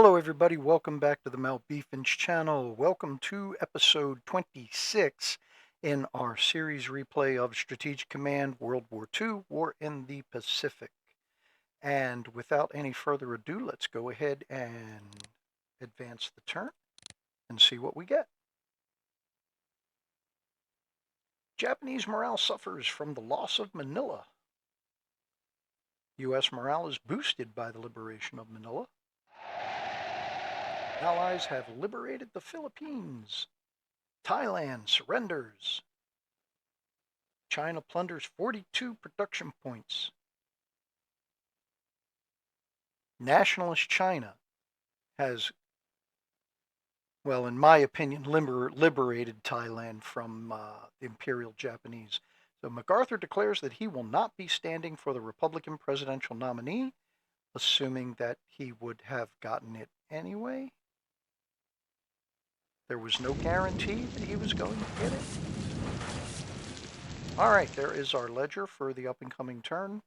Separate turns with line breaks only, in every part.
Hello everybody, welcome back to the Malbeefance channel. Welcome to episode 26 in our series replay of Strategic Command World War II, War in the Pacific. And without any further ado, let's go ahead and advance the turn and see what we get. Japanese morale suffers from the loss of Manila. U.S. morale is boosted by the liberation of Manila. Allies have liberated the Philippines. Thailand surrenders. China plunders 42 production points. Nationalist China has, well, in my opinion, liberated Thailand from the Imperial Japanese. So MacArthur declares that he will not be standing for the Republican presidential nominee, assuming that he would have gotten it anyway. There was no guarantee that he was going to get it. All right, there is our ledger for the up-and-coming turn.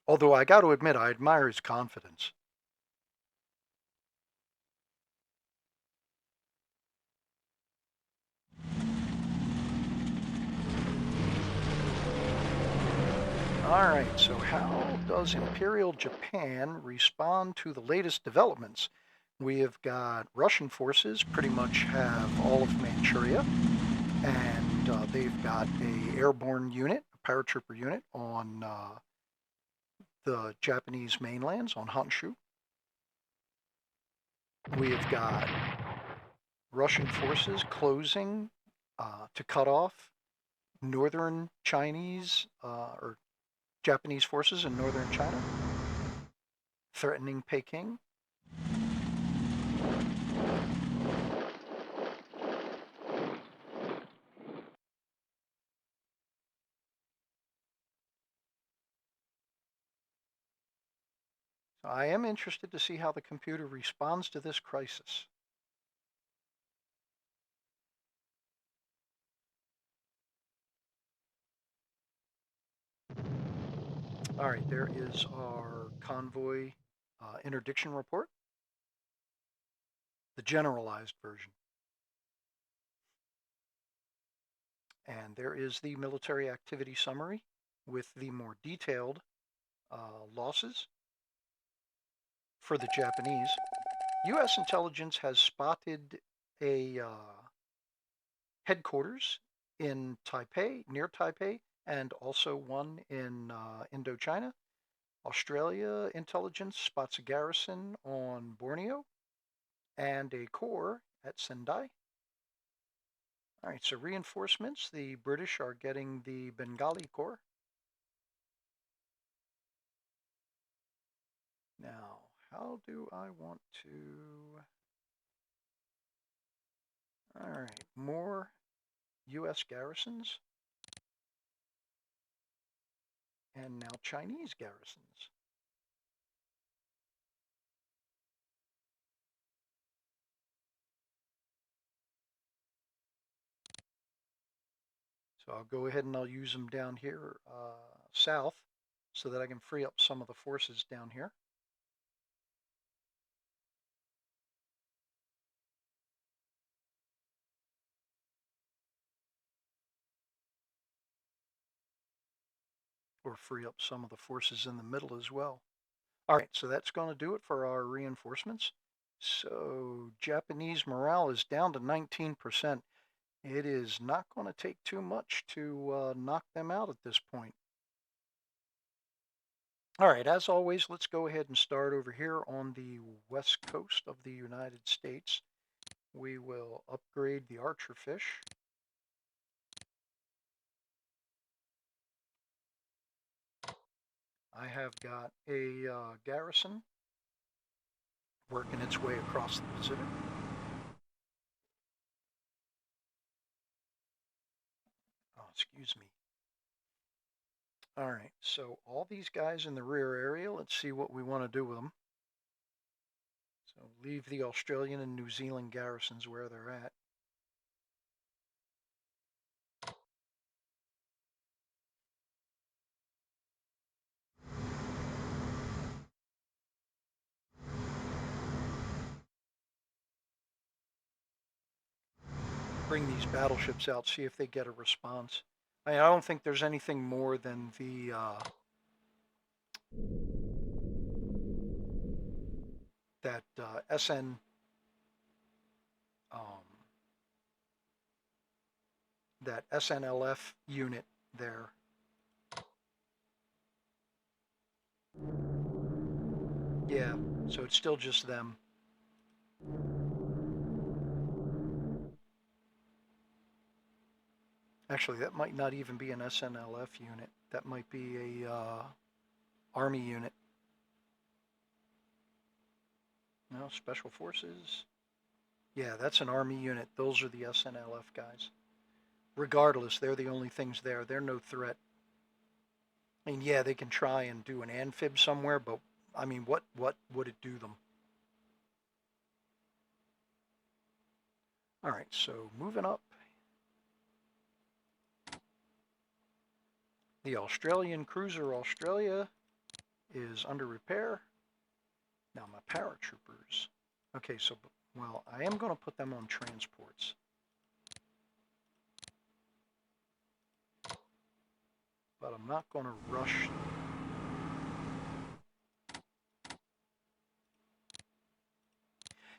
Although I got to admit, I admire his confidence. Alright, so how does Imperial Japan respond to the latest developments? We have got Russian forces pretty much have all of Manchuria, and they've got a airborne unit, a paratrooper unit on the Japanese mainlands, on Honshu. We have got Russian forces closing to cut off northern Chinese or Japanese forces in northern China, threatening Peking. So I am interested to see how the computer responds to this crisis. All right, there is our convoy interdiction report, the generalized version. And there is the military activity summary with the more detailed losses for the Japanese. U.S. intelligence has spotted a headquarters in Taipei, near Taipei, and also one in Indochina. Australia intelligence spots a garrison on Borneo and a corps at Sendai. All right, so reinforcements. The British are getting the Bengali Corps. Now, how do I want to... All right, more U.S. garrisons. And now Chinese garrisons. So I'll go ahead and I'll use them down here south so that I can free up some of the forces down here. Or free up some of the forces in the middle as well. All right, so that's going to do it for our reinforcements. So Japanese morale is down to 19%. It is not going to take too much to knock them out at this point. All right, as always, let's go ahead and start over here on the west coast of the United States. We will upgrade the Archer Fish. I have got a garrison working its way across the Pacific. Oh, excuse me. All right, so all these guys in the rear area, let's see what we want to do with them. So leave the Australian and New Zealand garrisons where they're at. bring these battleships out, see if they get a response. I don't think there's anything more than the that SN that SNLF unit there. Yeah, so it's still just them. Actually, that might not even be an SNLF unit. That might be a Army unit. No, Special Forces. Yeah, that's an Army unit. Those are the SNLF guys. Regardless, they're the only things there. They're no threat. I mean, yeah, they can try and do an amphib somewhere, but I mean, what would it do them? All right, so moving up. The Australian cruiser Australia is under repair. Now my paratroopers. Okay, so, well, I am going to put them on transports. But I'm not going to rush.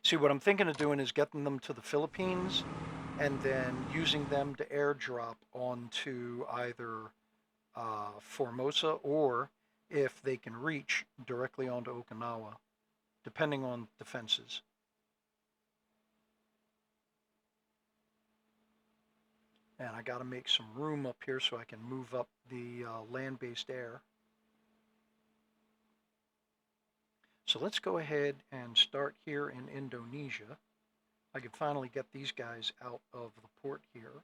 See, what I'm thinking of doing is getting them to the Philippines and then using them to airdrop onto either Formosa, or if they can reach directly onto Okinawa, depending on defenses. And I got to make some room up here so I can move up the land-based air. So let's go ahead and start here in Indonesia. I can finally get these guys out of the port here.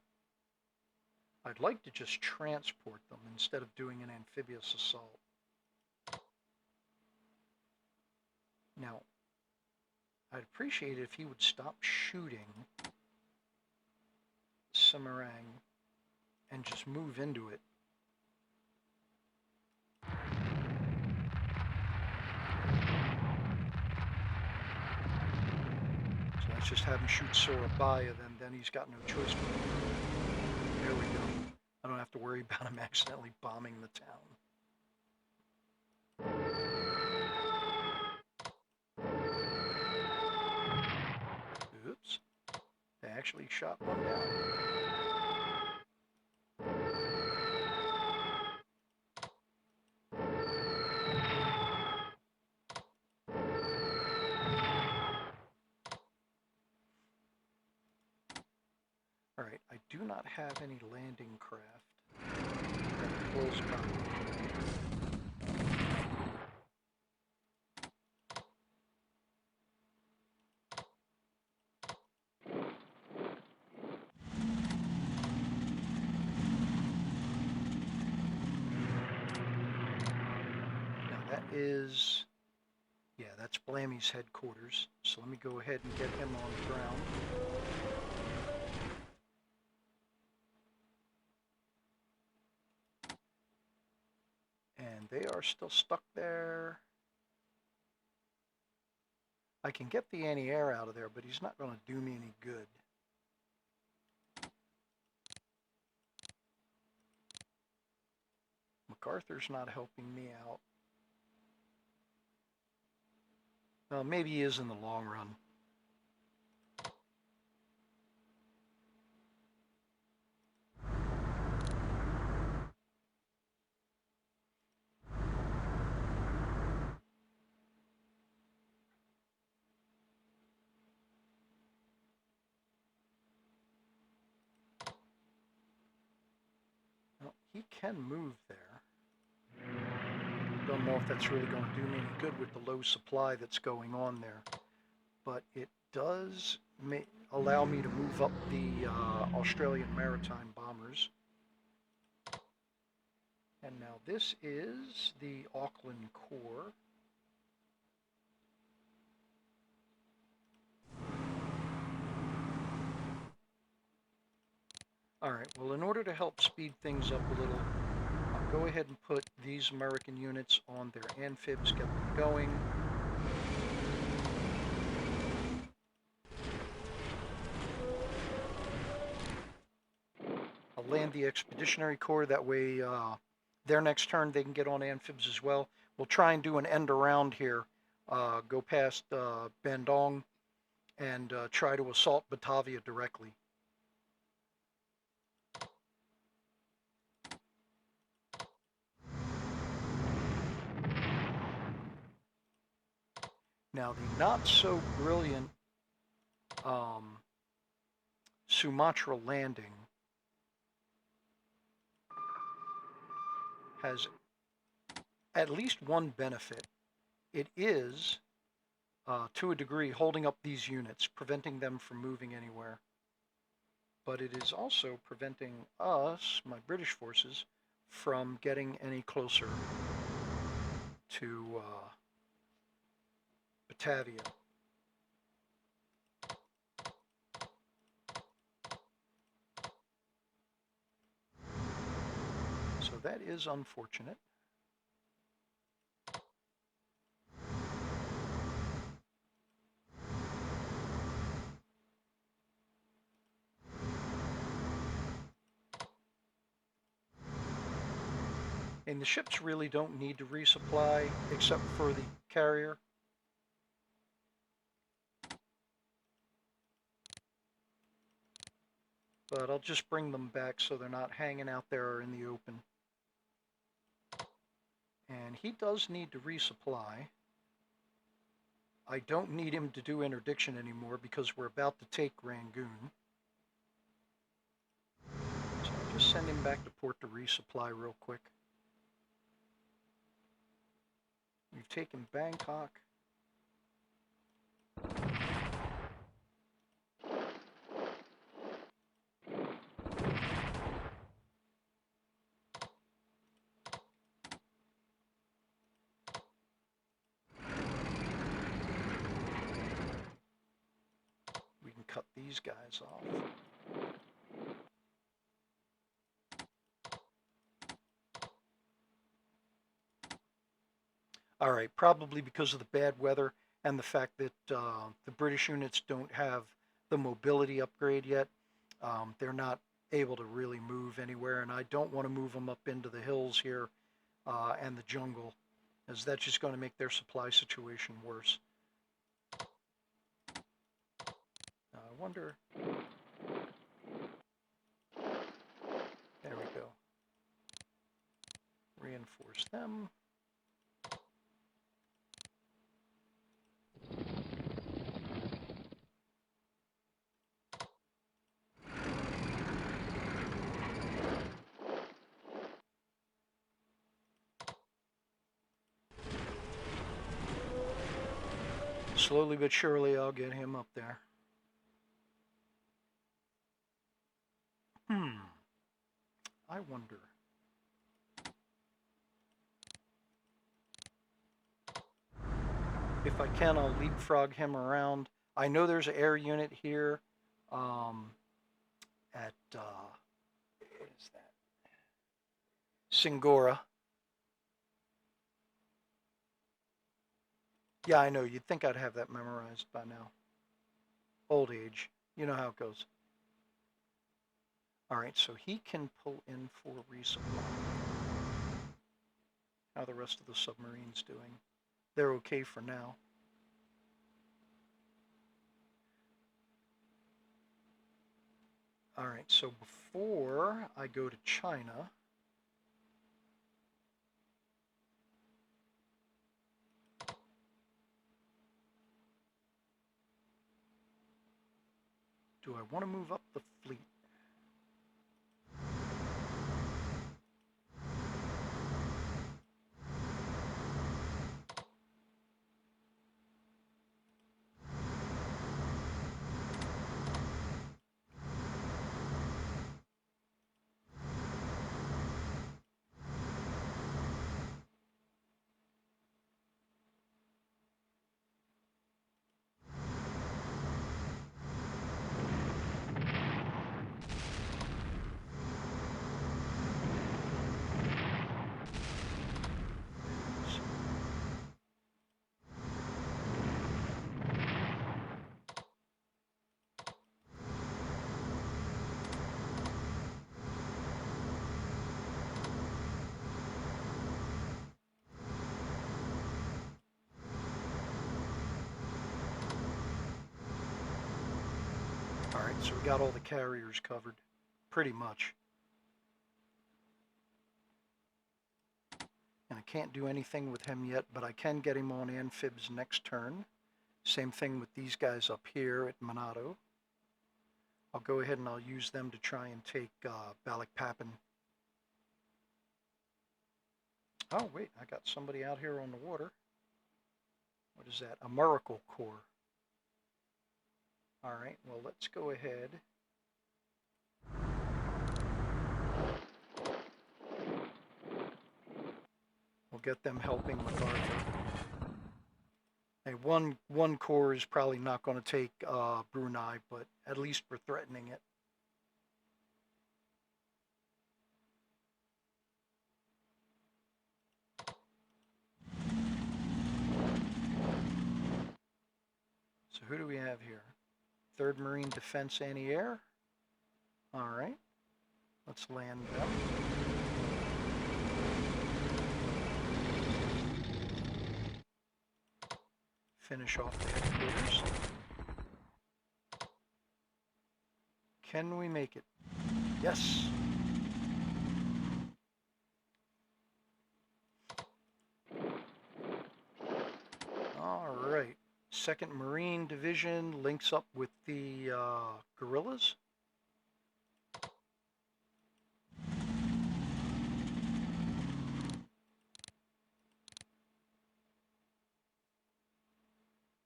I'd like to just transport them instead of doing an amphibious assault. Now, I'd appreciate it if he would stop shooting Semarang and just move into it. So let's just have him shoot Surabaya, then he's got no choice but to. There we go. I don't have to worry about him accidentally bombing the town. Oops. They actually shot one down. All right, I do not have any landing craft. Close by. Is, yeah, that's Blammy's headquarters. So let me go ahead and get him on the ground. And they are still stuck there. I can get the anti-air out of there, but he's not going to do me any good. MacArthur's not helping me out. Well, maybe he is in the long run. Well, he can move there. Don't know if that's really going to do me any good with the low supply that's going on there. But it does allow me to move up the Australian maritime bombers. And now this is the Auckland Corps. All right, well, in order to help speed things up a little, I'll go ahead and put these American units on their amphibs, get them going. land the Expeditionary Corps. That way, their next turn they can get on amphibs as well. We'll try and do an end around here. Go past Bandung and try to assault Batavia directly. Now, the not so brilliant Sumatra landing has at least one benefit. It is, to a degree, holding up these units, preventing them from moving anywhere. But it is also preventing us, my British forces, from getting any closer to Batavia. So that is unfortunate. And the ships really don't need to resupply except for the carrier. But I'll just bring them back so they're not hanging out there in the open. And he does need to resupply. I don't need him to do interdiction anymore because we're about to take Rangoon. So I'll just send him back to port to resupply real quick. We've taken Bangkok. We can cut these guys off. All right, probably because of the bad weather and the fact that the British units don't have the mobility upgrade yet, they're not able to really move anywhere, and I don't want to move them up into the hills here and the jungle, as that's just going to make their supply situation worse. I wonder... There we go. Reinforce them. Slowly but surely, I'll get him up there. I wonder. If I can, I'll leapfrog him around. I know there's an air unit here at, what is that? Singora. Yeah, I know. You'd think I'd have that memorized by now. Old age. You know how it goes. All right, so he can pull in for resupply. How are the rest of the submarines doing? They're okay for now. All right, so before I go to China, do I want to move up the fleet? so we got all the carriers covered, pretty much. And I can't do anything with him yet, but I can get him on amphibs next turn. Same thing with these guys up here at Minato. I'll go ahead and I'll use them to try and take Balikpapan. Oh, wait, I got somebody out here on the water. What is that? A Miracle Core. All right, well, let's go ahead. We'll get them helping MacArthur. Hey, one core is probably not going to take Brunei, but at least we're threatening it. So who do we have here? 3rd Marine Defense Anti-Air. All right, let's land them. Finish off the headquarters. Can we make it? Yes. All right. 2nd Marine Division links up with the guerrillas.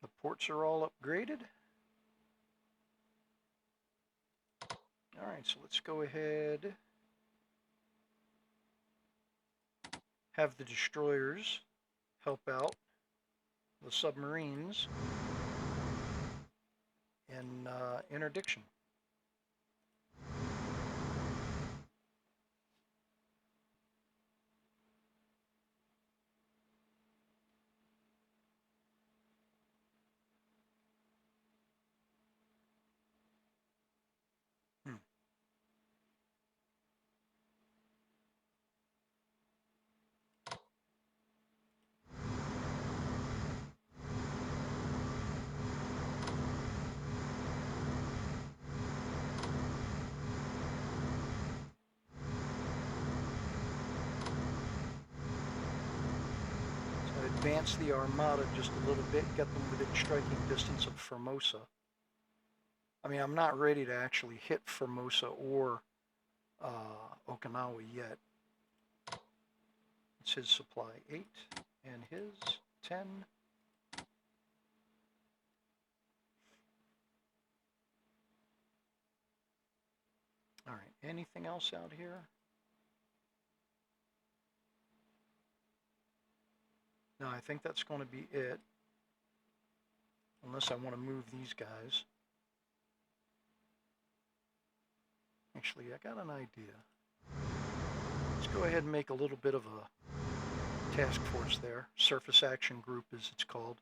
The ports are all upgraded. All right, so let's go ahead. Have the destroyers help out the submarines in interdiction. Advance the Armada just a little bit, get them within striking distance of Formosa. I mean, I'm not ready to actually hit Formosa or Okinawa yet. It's his supply 8 and his 10. All right, anything else out here? No, I think that's going to be it. Unless I want to move these guys. Actually, I got an idea. Let's go ahead and make a little bit of a task force there. Surface Action Group, as it's called.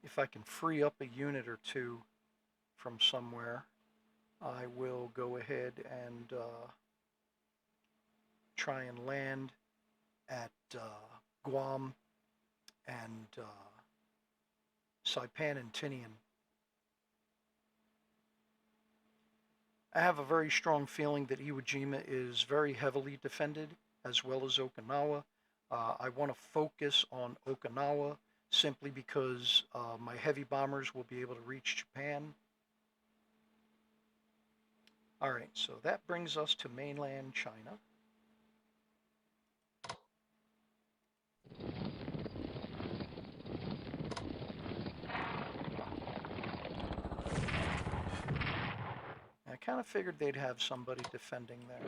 If I can free up a unit or two from somewhere, I will go ahead and try and land at Guam and Saipan and Tinian. I have a very strong feeling that Iwo Jima is very heavily defended, as well as Okinawa. I want to focus on Okinawa simply because my heavy bombers will be able to reach Japan. All right, so that brings us to mainland China. I kind of figured they'd have somebody defending there.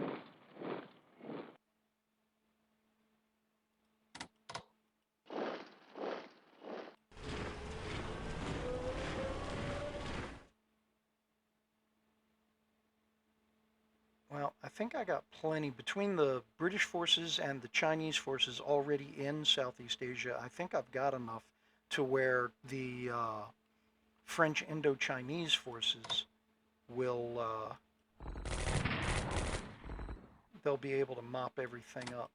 Well, I think I got plenty between the British forces and the Chinese forces already in Southeast Asia. I think I've got enough to where the French Indo-Chinese forces will they'll be able to mop everything up.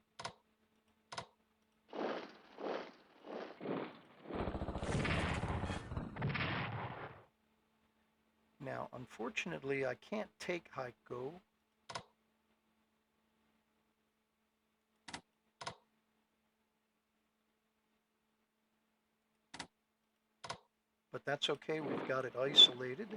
Now, unfortunately, I can't take Haiko. But that's okay, we've got it isolated.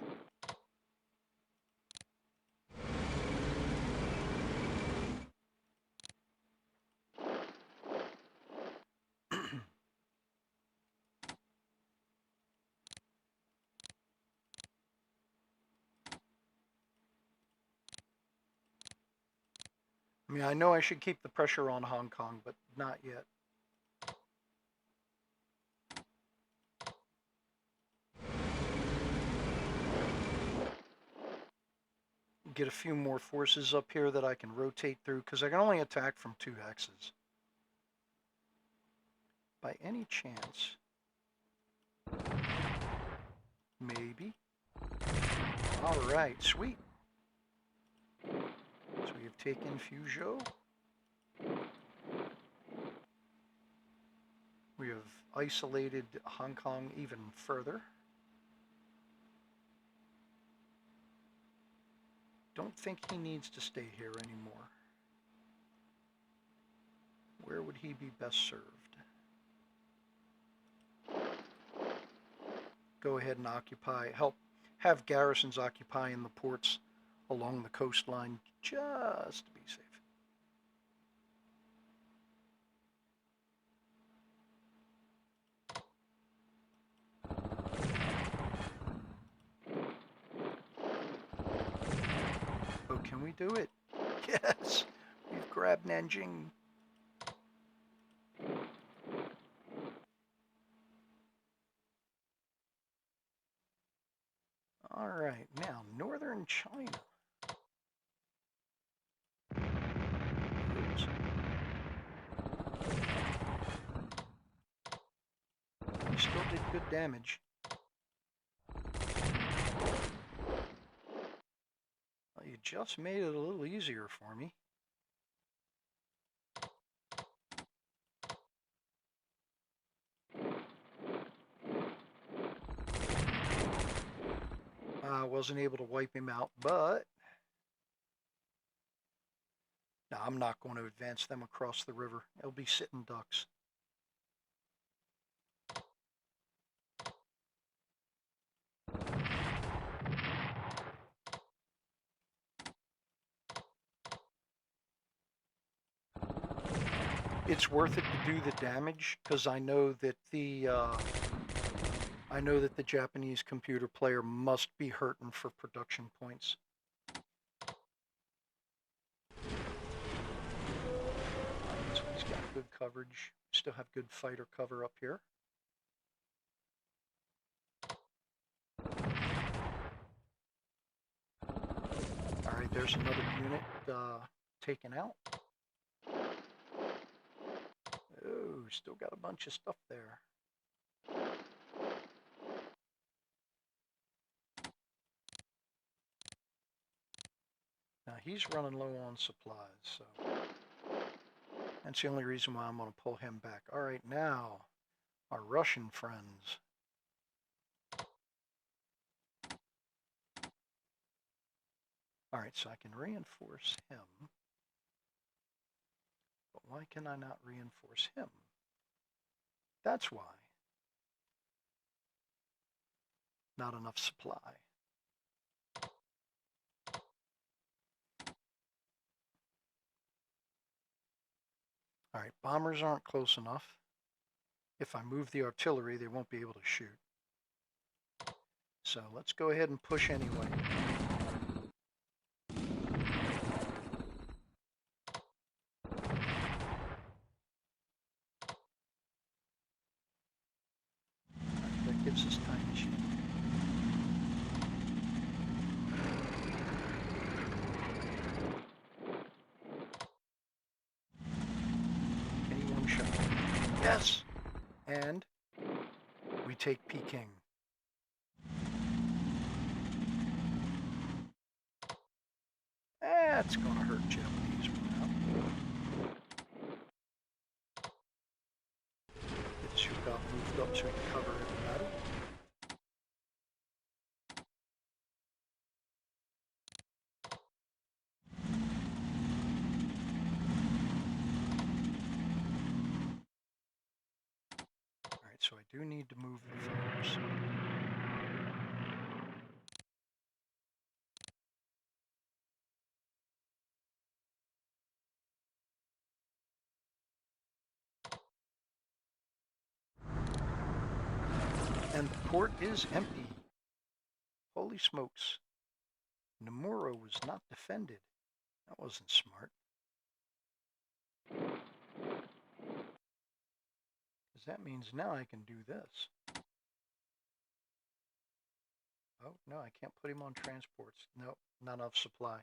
I mean, I know I should keep the pressure on Hong Kong, but not yet. Get a few more forces up here that I can rotate through, because I can only attack from 2 axes. By any chance, maybe. All right, sweet. So we have taken Fuzhou. We have isolated Hong Kong even further. Don't think he needs to stay here anymore. Where would he be best served? Go ahead and occupy, have garrisons occupying the ports along the coastline just to be safe. Oh, can we do it? Yes, we've grabbed Nanjing. All right, now northern China. Oops. We still did good damage. Well, you just made it a little easier for me. I wasn't able to wipe him out, but no, I'm not going to advance them across the river. They'll be sitting ducks. It's worth it to do the damage because I know that the Japanese computer player must be hurting for production points. So he's got good coverage. Still have good fighter cover up here. All right, there's another unit taken out. Oh, still got a bunch of stuff there. Now he's running low on supplies, so that's the only reason why I'm going to pull him back. All right, now our Russian friends. All right, so I can reinforce him. But why can I not reinforce him? That's why. Not enough supply. All right, bombers aren't close enough. If I move the artillery, they won't be able to shoot. So let's go ahead and push anyway. That gives us time to shoot. Anyone shot? Yes! And we take Peking. That's going to hurt Japanese morale. Get Shuka moved up so we can cover everybody. so I do need to move the fighters. And the port is empty. Holy smokes. Nomura was not defended. That wasn't smart. Because that means now I can do this. Oh, no, I can't put him on transports. Nope, not enough supply.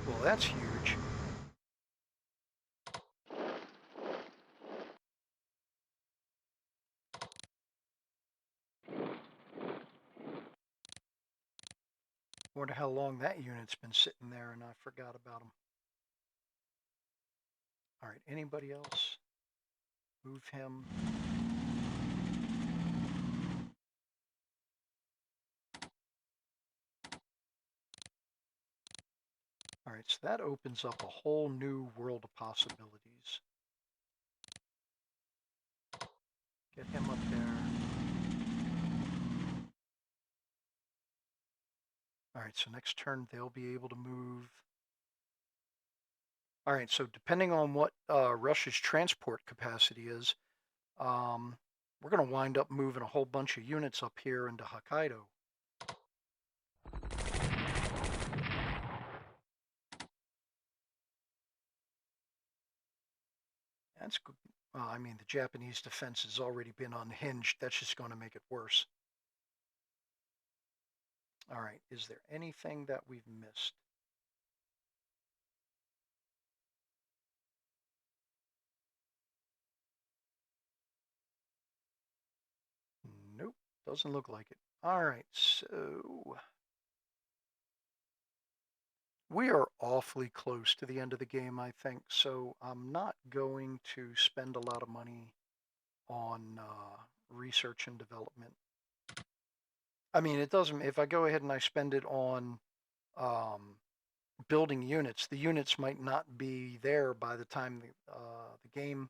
Well, that's huge. Wonder how long that unit's been sitting there and I forgot about them. All right, anybody else? Move him. All right, so that opens up a whole new world of possibilities. Get him up there. All right, so next turn they'll be able to move. All right, so depending on what Russia's transport capacity is, we're going to wind up moving a whole bunch of units up here into Hokkaido. That's good. I mean, the Japanese defense has already been unhinged. That's just going to make it worse. All right, is there anything that we've missed? Nope, doesn't look like it. All right, so we are awfully close to the end of the game, I think. So I'm not going to spend a lot of money on research and development. I mean, it doesn't, if I go ahead and I spend it on building units, the units might not be there by the time the game,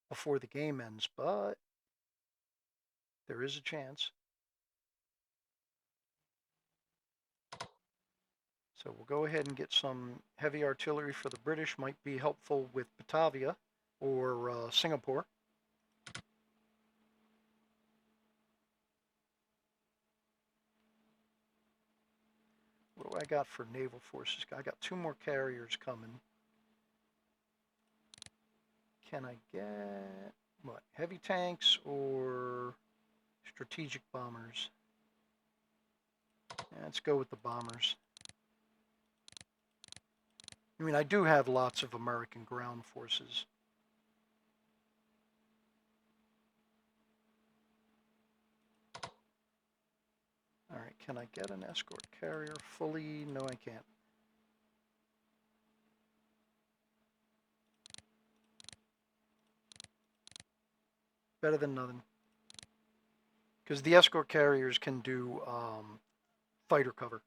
before the game ends, but there is a chance. So we'll go ahead and get some heavy artillery for the British. Might be helpful with Batavia or Singapore. What do I got for naval forces? I got 2 more carriers coming. Can I get, what, heavy tanks or strategic bombers? Yeah, let's go with the bombers. I mean, I do have lots of American ground forces. All right, can I get an escort carrier fully? No, I can't. Better than nothing. Because the escort carriers can do fighter cover.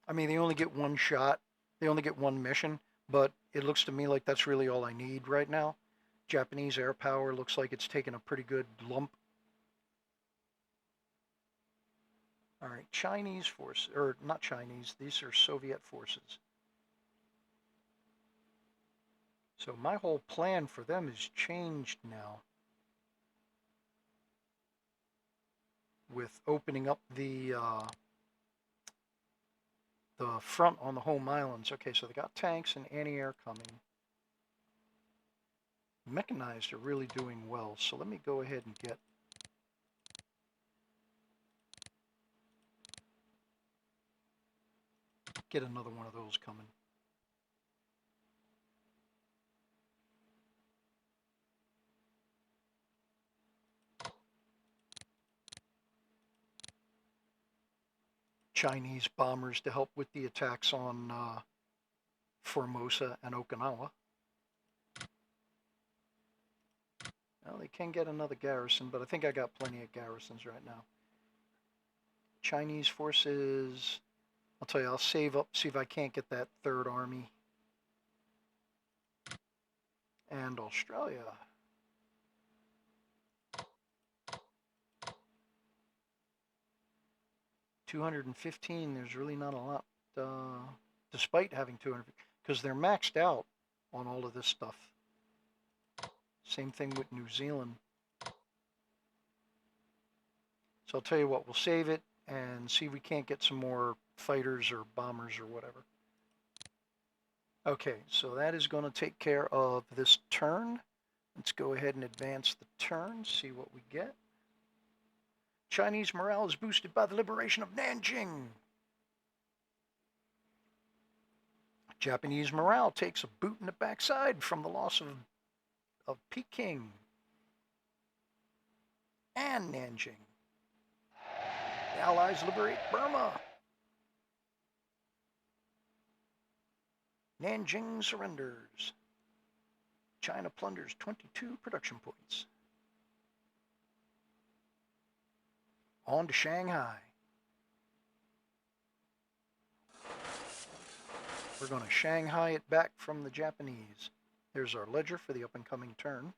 I mean, they only get 1 shot. They only get 1 mission, but it looks to me like that's really all I need right now. Japanese air power looks like it's taken a pretty good lump. All right, Chinese forces, or not Chinese, these are Soviet forces. So my whole plan for them is changed now. With opening up the front on the home islands. Okay, so they got tanks and anti-air coming. Mechanized are really doing well, so let me go ahead and get another one of those coming. Chinese bombers to help with the attacks on Formosa and Okinawa. Well, they can get another garrison, but I think I got plenty of garrisons right now. Chinese forces, I'll tell you, I'll save up, see if I can't get that third army. And Australia. $215, there's really not a lot, despite having 200, because they're maxed out on all of this stuff. Same thing with New Zealand. So I'll tell you what, we'll save it and see if we can't get some more fighters or bombers or whatever. Okay, so that is going to take care of this turn. Let's go ahead and advance the turn, see what we get. Chinese morale is boosted by the liberation of Nanjing. Japanese morale takes a boot in the backside from the loss of Peking and Nanjing. The Allies liberate Burma. Nanjing surrenders. China plunders 22 production points. On to Shanghai. We're going to Shanghai it back from the Japanese. There's our ledger for the up-and-coming turn.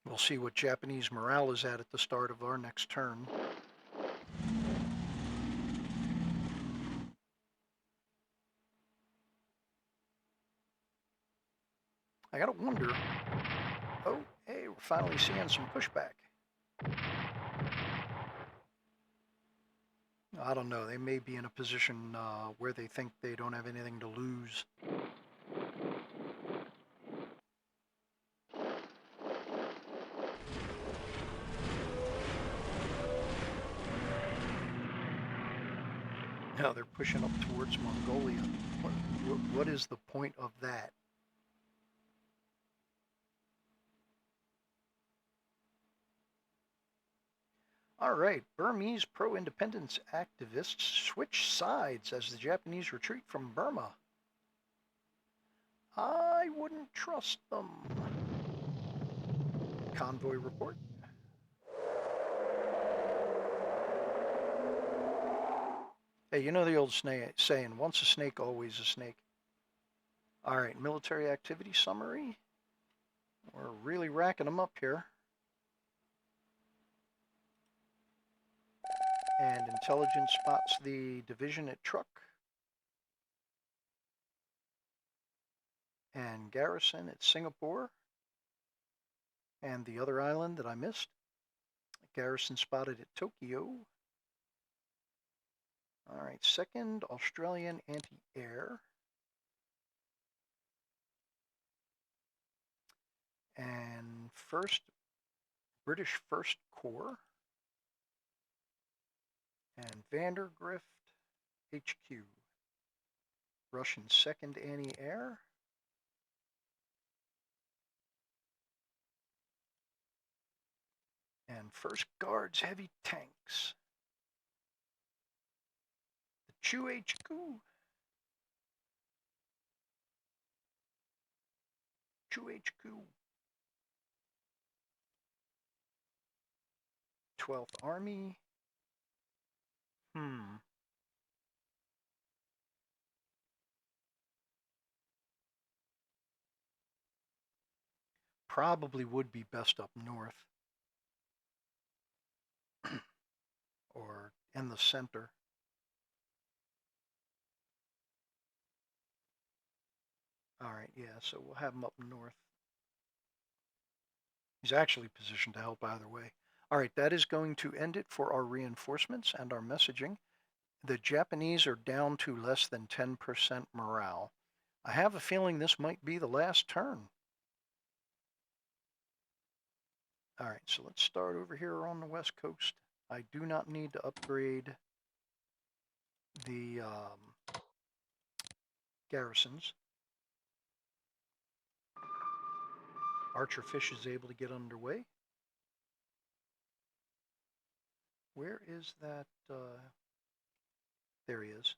We'll see what Japanese morale is at the start of our next turn. I gotta wonder. Oh, hey, we're finally seeing some pushback. I don't know. They may be in a position where they think they don't have anything to lose. Now they're pushing up towards Mongolia. What is the point of that? All right, Burmese pro-independence activists switch sides as the Japanese retreat from Burma. I wouldn't trust them. Convoy report. Hey, you know the old saying, once a snake, always a snake. All right, military activity summary. We're really racking them up here. And intelligence spots the division at Truk. And garrison at Singapore. And the other island that I missed. Garrison spotted at Tokyo. All right, second Australian anti-air. And first British First Corps. And Vandergrift HQ. Russian second anti-air. And First Guards heavy tanks. The Chu HQ. Chu HQ. 12th Army. Probably would be best up north. Or in the center. All right, yeah, so we'll have him up north. He's actually positioned to help either way. All right, that is going to end it for our reinforcements and our messaging. The Japanese are down to less than 10% morale. I have a feeling this might be the last turn. All right, so let's start over here on the west coast. I do not need to upgrade the garrisons. Archer Fish is able to get underway. Where is that? There he is.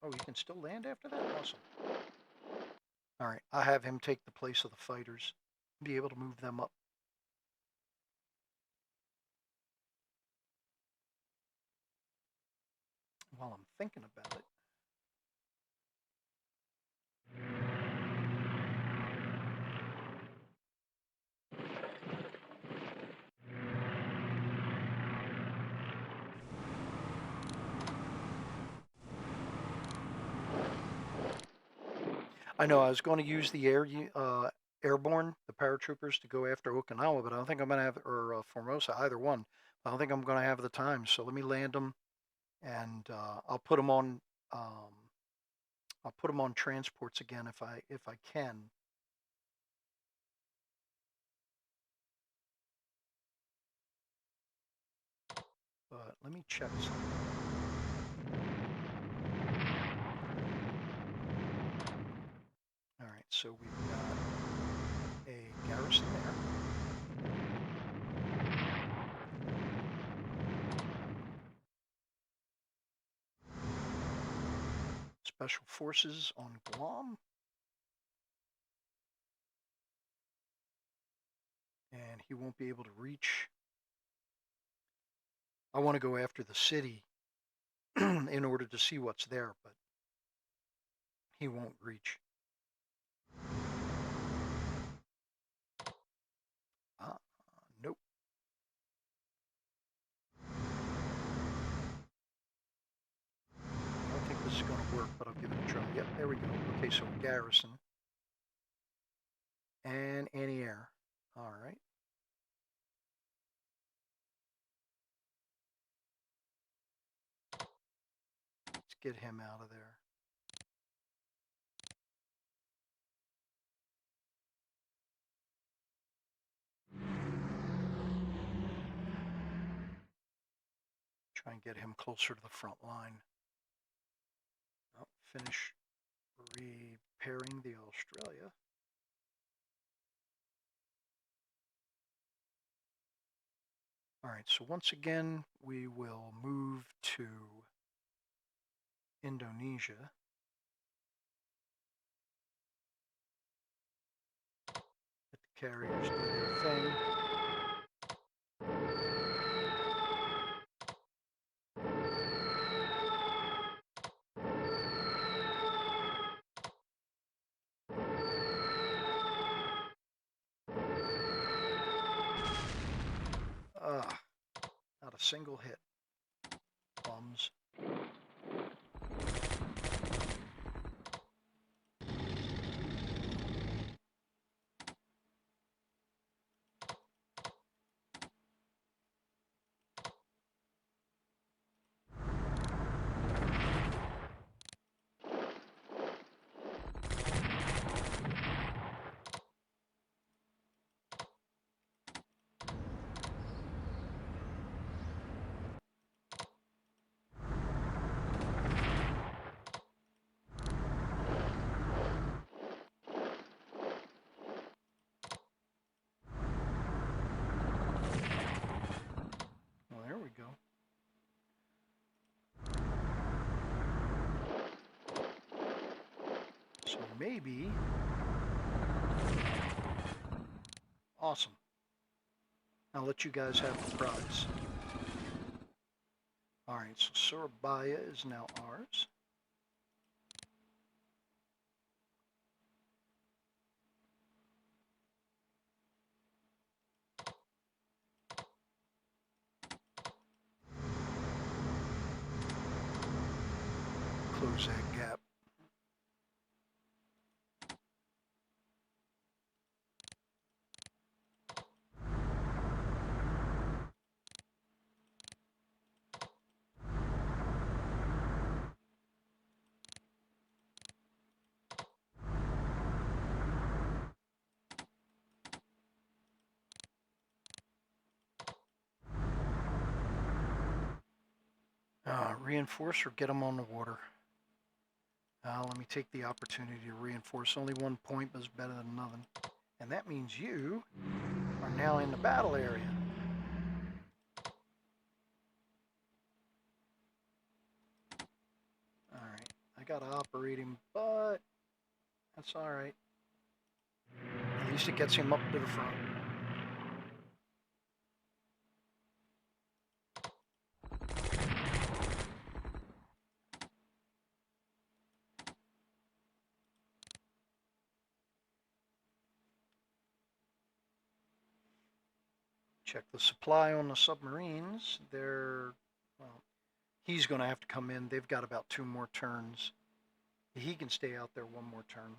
Oh, he can still land after that? Awesome. All right, I have him take the place of the fighters, be able to move them up. While I'm thinking about it, I know I was going to use the airborne, the paratroopers, to go after Okinawa, but I don't think I'm going to have, or Formosa, either one. I don't think I'm going to have the time. So let me land them, and I'll put them on. I'll put them on transports again if I can. But let me check something. All right, so we've got a garrison there. Special forces on Guam. And he won't be able to reach. I want to go after the city in order to see what's there, but he won't reach. Nope. I don't think this is going to work, but I'll give it a try. Yep, there we go. Okay, so garrison and anti-air. All right. Let's get him out of there. Try and get him closer to the front line. Oh, finish repairing the Australia. All right, so once again, we will move to Indonesia. Let the carriers do their thing. Not a single hit. Bums. Well, there we go. So maybe. Awesome. I'll let you guys have the prize. All right, so Surabaya is now ours. Close that gap. reinforce or get them on the water? Let me take the opportunity to reinforce. Only 1 point, but it's better than nothing. And that means you are now in the battle area. Alright, I got to operate him, but that's alright. At least it gets him up to the front. Check the supply on the submarines. They're, well, he's going to have to come in. They've got about 2 more turns. He can stay out there 1 more turn.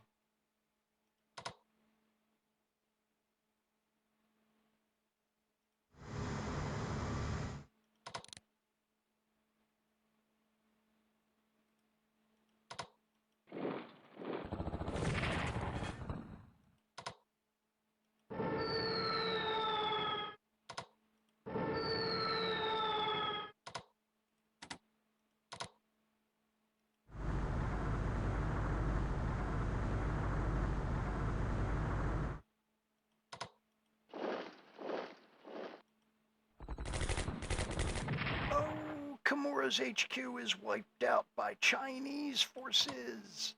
Kimura's HQ is wiped out by Chinese forces.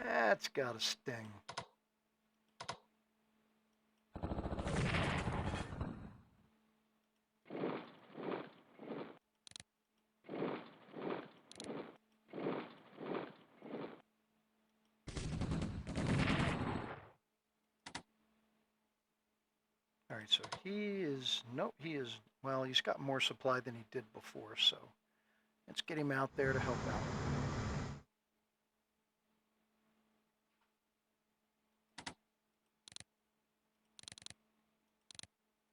That's got a sting. All right, so he is, nope, he is, well, he's got more supply than he did before, so let's get him out there to help out.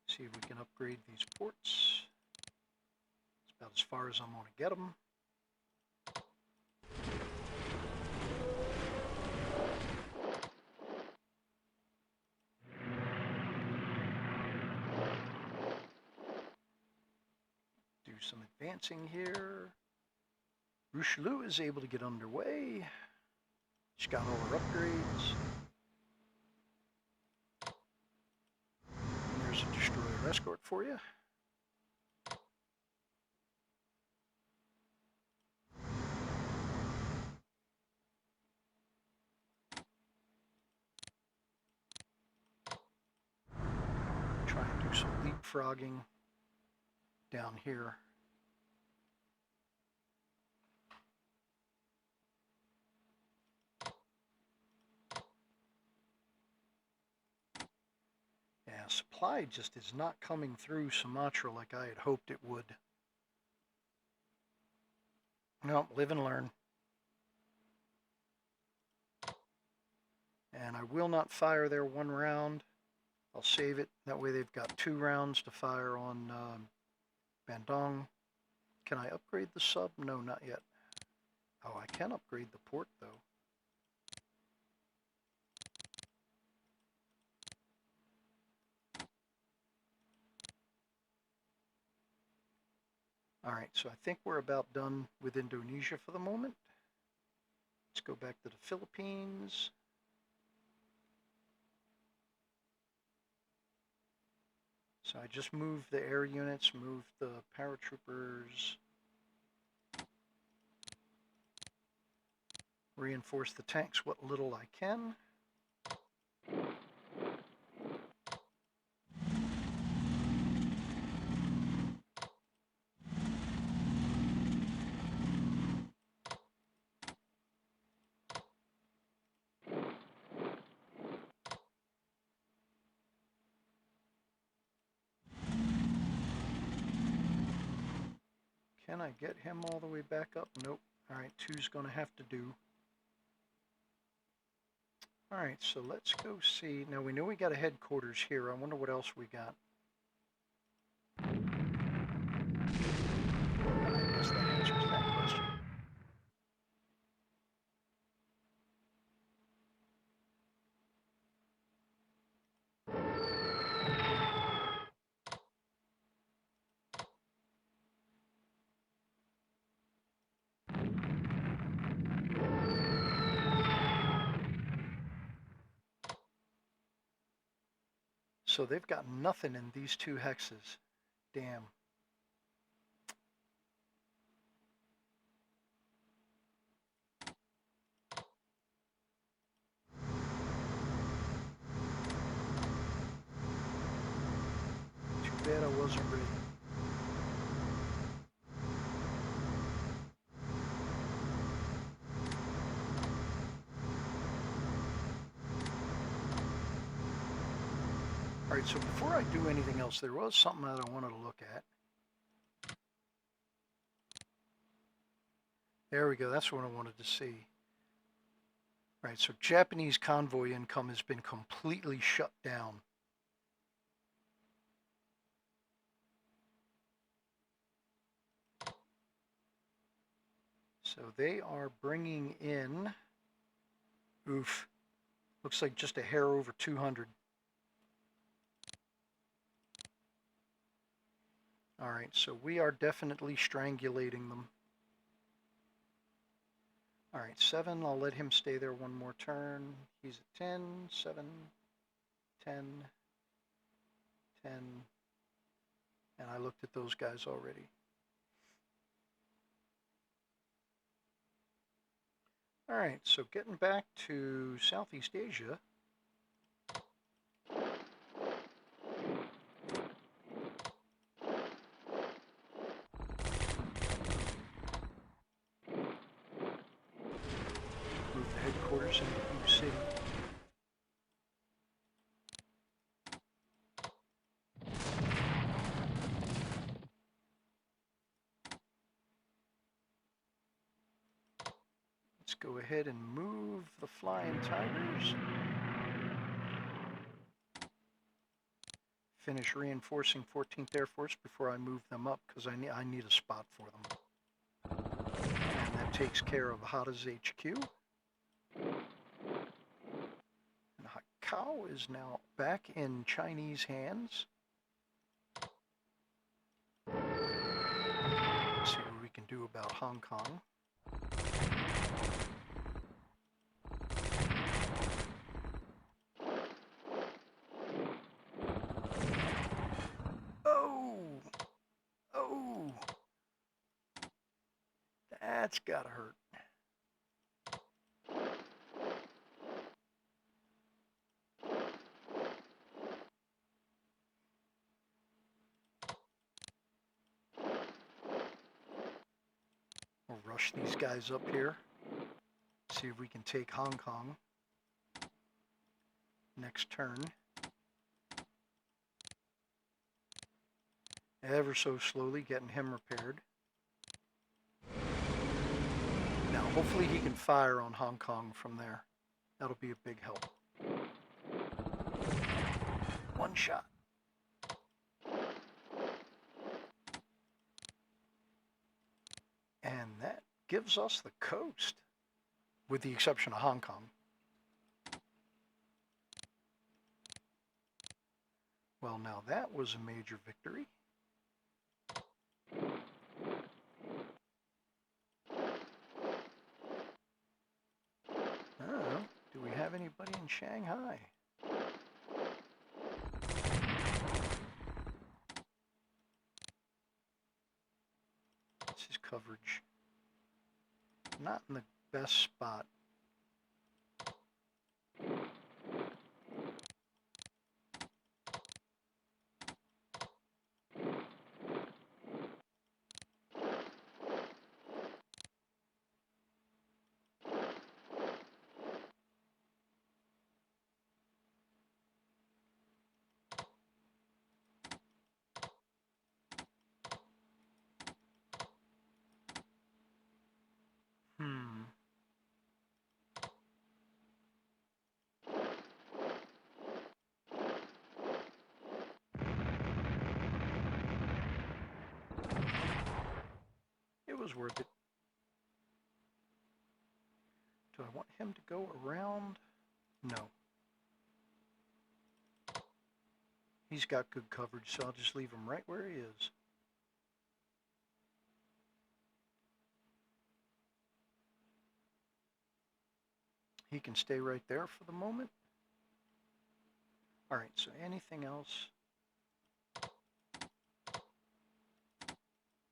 See if we can upgrade these ports. It's about as far as I'm going to get them. Do some advancing here. Richelieu is able to get underway. She's got all her upgrades. And there's a destroyer escort for you. Try and do some leapfrogging down here. Yeah, supply just is not coming through Sumatra like I had hoped it would. No, live and learn. And I will not fire their 1 round. I'll save it. That way they've got 2 rounds to fire on Bandung. Can I upgrade the sub? No, not yet. Oh, I can upgrade the port, though. All right, so I think we're about done with Indonesia for the moment. Let's go back to the Philippines. So I just moved the air units, moved the paratroopers, reinforce the tanks what little I can. Can I get him all the way back up? Nope. All right, 2's going to have to do. All right, so let's go see. Now we know we got a headquarters here. I wonder what else we got. So they've got nothing in these two hexes. Damn. Too bad I wasn't ready. All right, so before I do anything else, there was something that I wanted to look at. There we go, that's what I wanted to see. All right, so Japanese convoy income has been completely shut down. So they are bringing in, oof, looks like just a hair over 200. All right, so we are definitely strangulating them. All right, 7, I'll let him stay there one more turn. He's at 10, 7, 10, 10, and I looked at those guys already. All right, so getting back to Southeast Asia. Move the headquarters into Sioux City. Let's go ahead and move the Flying Tigers. Finish reinforcing 14th Air Force before I move them up because I need a spot for them. And that takes care of Hada's HQ. And Hakao is now back in Chinese hands. Let's see what we can do about Hong Kong. Oh, that's gotta hurt. We'll rush these guys up here. See if we can take Hong Kong. Next turn. Ever so slowly getting him repaired. Now hopefully he can fire on Hong Kong from there. That'll be a big help. One shot. And that gives us the coast, with the exception of Hong Kong. Well, now that was a major victory. Oh, do we have anybody in Shanghai? What's his coverage? Not in the best spot. It was worth it. Do I want him to go around? No. He's got good coverage, so I'll just leave him right where he is. He can stay right there for the moment. All right, so anything else?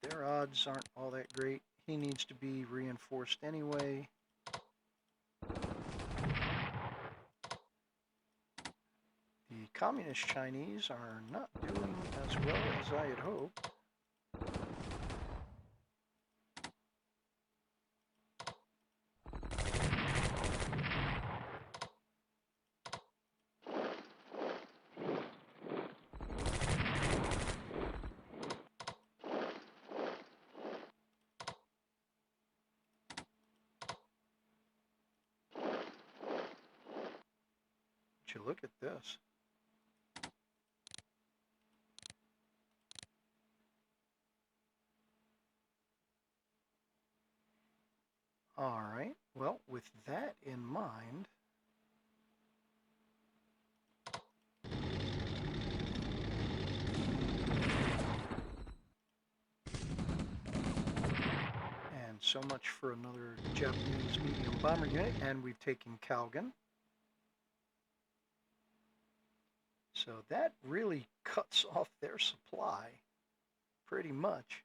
Their odds aren't all that great. He needs to be reinforced anyway. The Communist Chinese are not doing as well as I had hoped. Would you look at this? All right, well, with that in mind, and so much for another Japanese medium bomber unit, and we've taken Kalgan. So that really cuts off their supply, pretty much.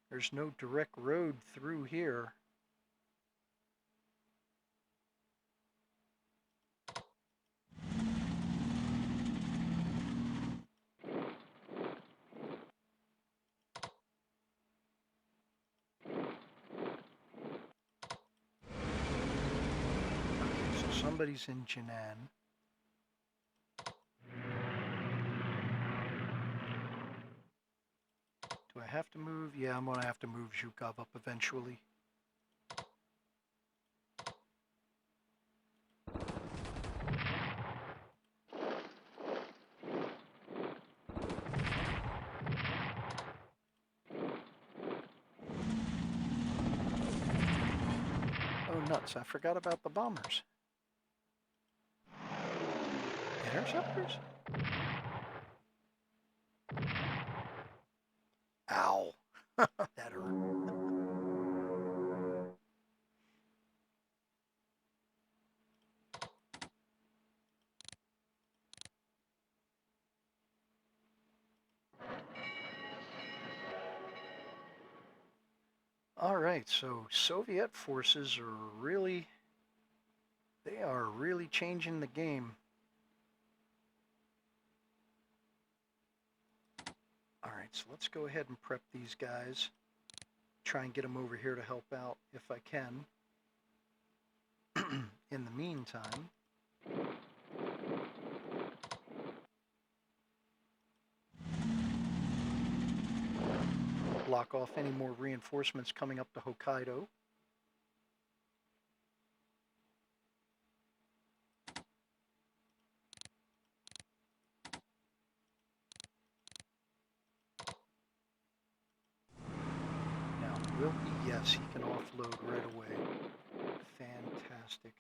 There's no direct road through here. Okay, so somebody's in Jinan. Do I have to move? Yeah, I'm going to have to move Zhukov up eventually. Oh, nuts. I forgot about the bombers. Interceptors? Ow. That hurt. All right, so Soviet forces are really, they are really changing the game. All right, so let's go ahead and prep these guys. Try and get them over here to help out if I can. In the meantime, block off any more reinforcements coming up to Hokkaido. Now, will he? Yes, he can offload right away. Fantastic.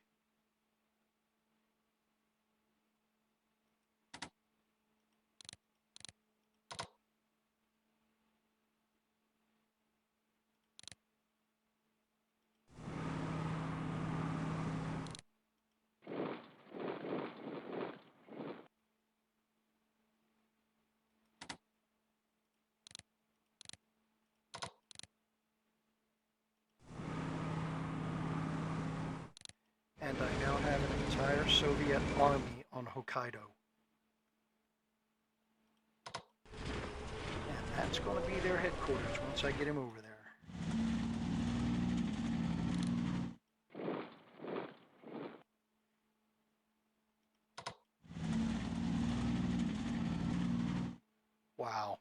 And I now have an entire Soviet army on Hokkaido. And that's going to be their headquarters once I get him over there. Wow.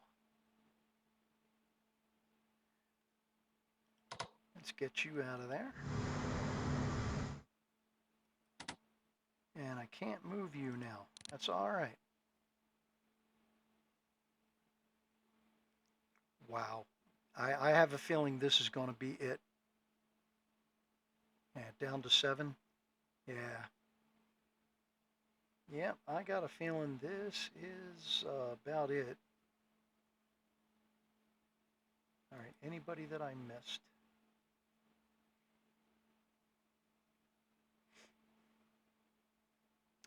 Let's get you out of there. And I can't move you now. That's all right. Wow. I have a feeling this is going to be it. Yeah, down to 7. Yeah. Yep, I got a feeling this is about it. All right, anybody that I missed?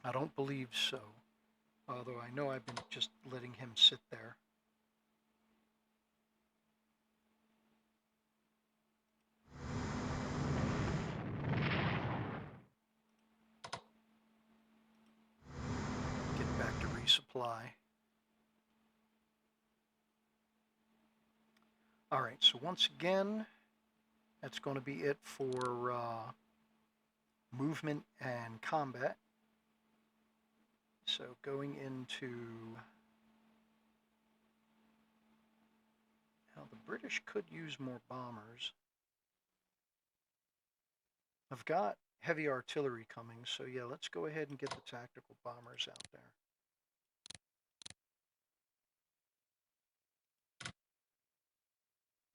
I don't believe so. Although I know I've been just letting him sit there. Get back to resupply. All right, so once again, that's going to be it for movement and combat. So going into... Now, the British could use more bombers. I've got heavy artillery coming, so yeah, let's go ahead and get the tactical bombers out there.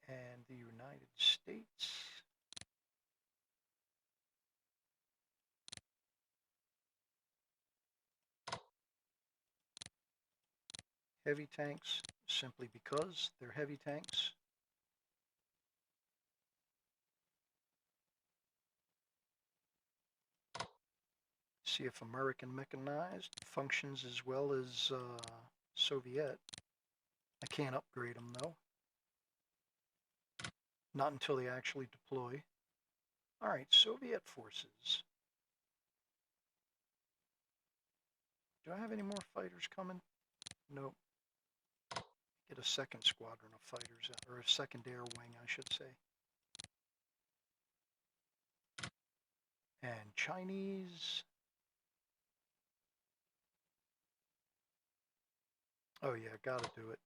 And the United States. Heavy tanks, simply because they're heavy tanks. See if American mechanized functions as well as Soviet. I can't upgrade them though. Not until they actually deploy. All right, Soviet forces. Do I have any more fighters coming? Nope. Get a second squadron of fighters, or a second air wing, I should say. And Chinese. Oh yeah, gotta do it.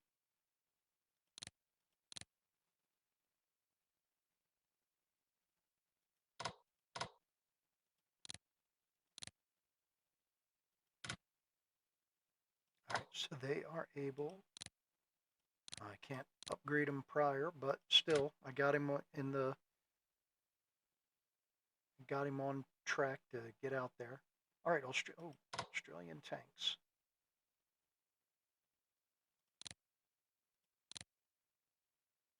All right, so they are able. I can't upgrade him prior, but still, I got him in the. Got him on track to get out there. All right, Australian tanks.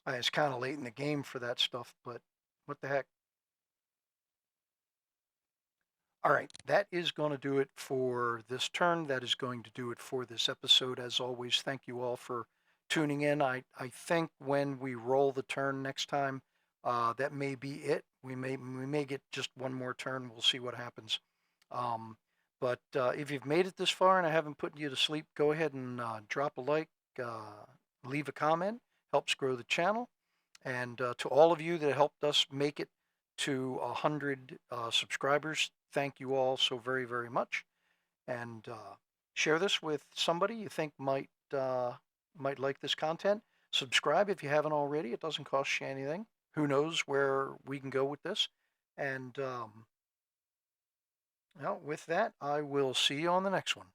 It's kind of late in the game for that stuff, but what the heck. All right, that is going to do it for this turn. That is going to do it for this episode. As always, thank you all for tuning in. I think when we roll the turn next time, that may be it. We may get just one more turn. We'll see what happens. But if you've made it this far and I haven't put you to sleep, go ahead and drop a like, leave a comment. Helps grow the channel. And to all of you that helped us make it to 100 subscribers, thank you all so very, very much. And share this with somebody you think might like this content. Subscribe if you haven't already. It doesn't cost you anything. Who knows where we can go with this? And well, with that, I will see you on the next one.